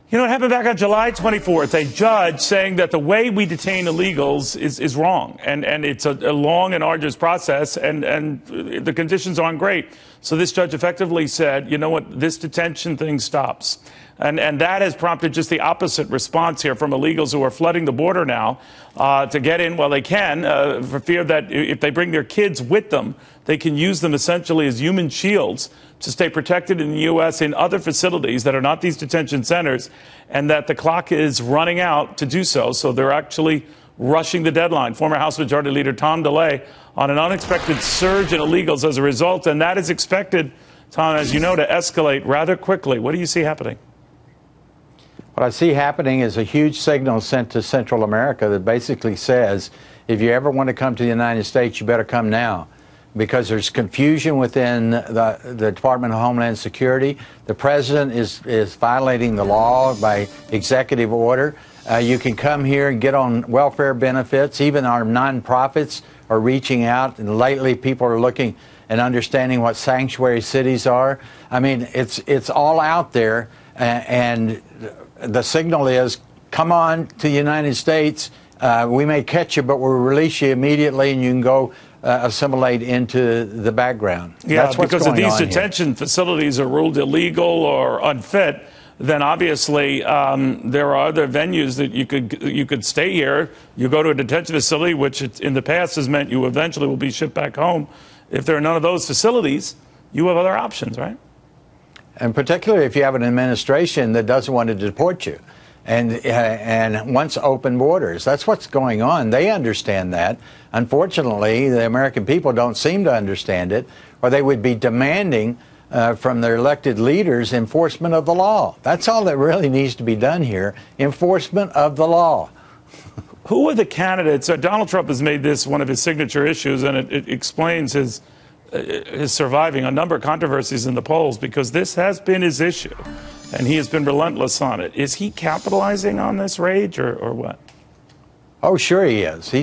You know, it happened back on July 24th. A judge saying that the way we detain illegals is wrong, and it's a long and arduous process, and the conditions aren't great. So this judge effectively said, you know what, this detention thing stops. And that has prompted just the opposite response here from illegals who are flooding the border now to get in while they can, for fear that if they bring their kids with them, they can use them essentially as human shields to stay protected in the U.S. in other facilities that are not these detention centers, and that the clock is running out to do so. So they're actually rushing the deadline. Former House Majority Leader Tom DeLay on an unexpected surge in illegals as a result, and that is expected, Tom, as you know, to escalate rather quickly. What do you see happening? What I see happening is a huge signal sent to Central America that basically says, if you ever want to come to the United States, you better come now, because there's confusion within the Department of Homeland Security. The president is violating the law by executive order. You can come here and get on welfare benefits. Even our nonprofits are reaching out, and lately people are looking and understanding what sanctuary cities are. I mean, it's all out there, and the signal is, come on to the United States. We may catch you, but we'll release you immediately, and you can go assimilate into the background. Yeah, that's what's because if these going on detention facilities are ruled illegal or unfit, then obviously there are other venues that you could stay here. You go to a detention facility, which in the past has meant you eventually will be shipped back home. If there are none of those facilities, you have other options, right? And particularly if you have an administration that doesn't want to deport you and wants open borders. That's what's going on. They understand that. Unfortunately, the American people don't seem to understand it, or they would be demanding from their elected leaders enforcement of the law. That's all that really needs to be done here, enforcement of the law. Who are the candidates? Donald Trump has made this one of his signature issues, and it explains his surviving a number of controversies in the polls, because this has been his issue, and he has been relentless on it. Is he capitalizing on this rage, or what? Oh, sure he is.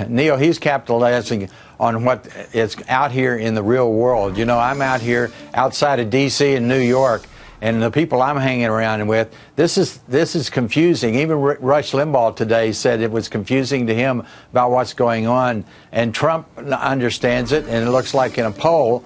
Neil, he's capitalizing on what is out here in the real world. You know, I'm out here outside of D.C. and New York, and the people I'm hanging around with, this is confusing. Even Rush Limbaugh today said it was confusing to him about what's going on, and Trump understands it, and it looks like in a poll,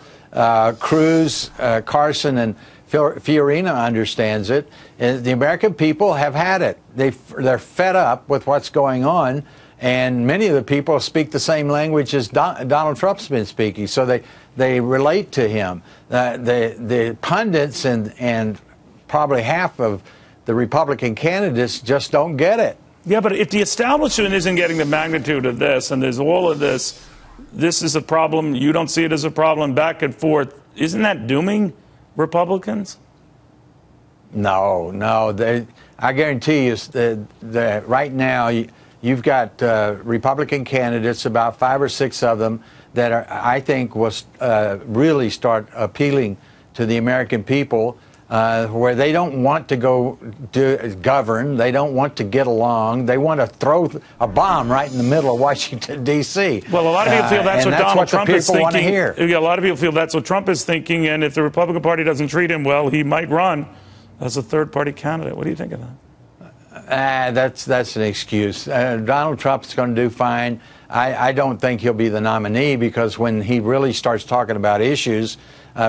Cruz, Carson, and Fiorina understands it. The American people have had it. They're fed up with what's going on, and many of the people speak the same language as Donald Trump's been speaking, so they relate to him. The pundits and probably half of the Republican candidates just don't get it. Yeah, but if the establishment isn't getting the magnitude of this, and there's all of this is a problem, you don't see it as a problem, back and forth, isn't that dooming Republicans? No. I guarantee you that right now you've got Republican candidates, about 5 or 6 of them, that I think will really start appealing to the American people, where they don't want to go govern, they don't want to get along, they want to throw a bomb right in the middle of Washington, D.C. Well, a lot of people feel that's what Donald Trump is thinking. Hear. Yeah, a lot of people feel that's what Trump is thinking, and if the Republican Party doesn't treat him well, he might run as a third-party candidate. What do you think of that? That's an excuse. Donald Trump's going to do fine. I don't think he'll be the nominee, because when he really starts talking about issues,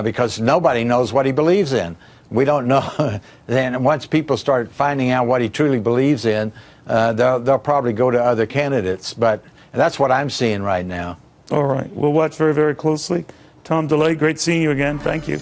because nobody knows what he believes in. We don't know. Then once people start finding out what he truly believes in, they'll probably go to other candidates. But that's what I'm seeing right now. All right. We'll watch very, very closely. Tom DeLay, great seeing you again. Thank you.